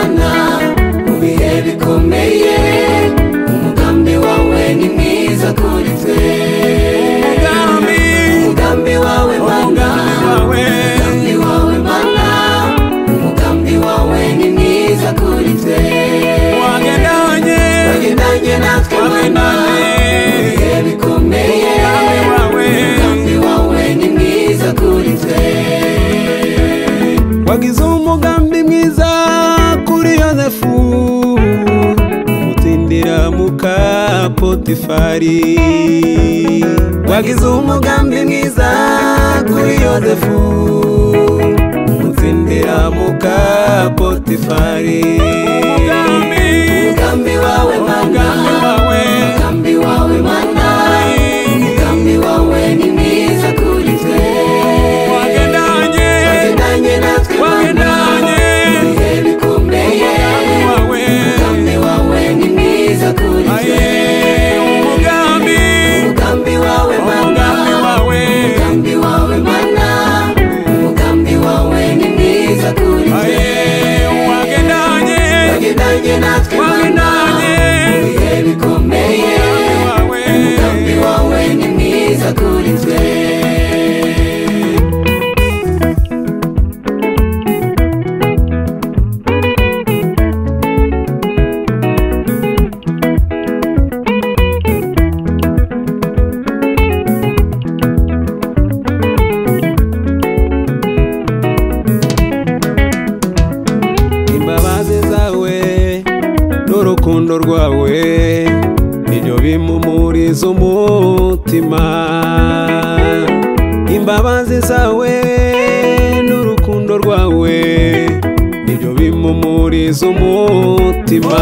mana mu bihe bikomeye umugambi wawe ni mwiza kuri twe umugambi wawe mana umugambi wawe mana umugambi wawe ni mwiza kuri twe wagendanye natwe mana mu bihe bikomeye umugambi wawe ni mwiza kuri twe wagize umugambi mwiza kuri Yozefu umutsindira muka Potifari wagize umugambi mwiza kuri Yozefu umutsindira muka Potifari umugambi wawe mana umugambi wawe mana umugambi wawe ni mwiza kuri twe wagendanye natwe mana mu bihe bikomeye umugambi wawe ni mwiza kuri twe umugambi wawe mana umugambi wawe mana umugambi wawe ni mwiza kuri twe wagendanye natwe mana mu bihe bikomeye umugambi wawe ni mwiza kuri twe imbabazi zawe n'urukundo rwawe nibyo bimumuriza umutima imbabazi zawe n'urukundo rwawe nibyo bimumuriza umutima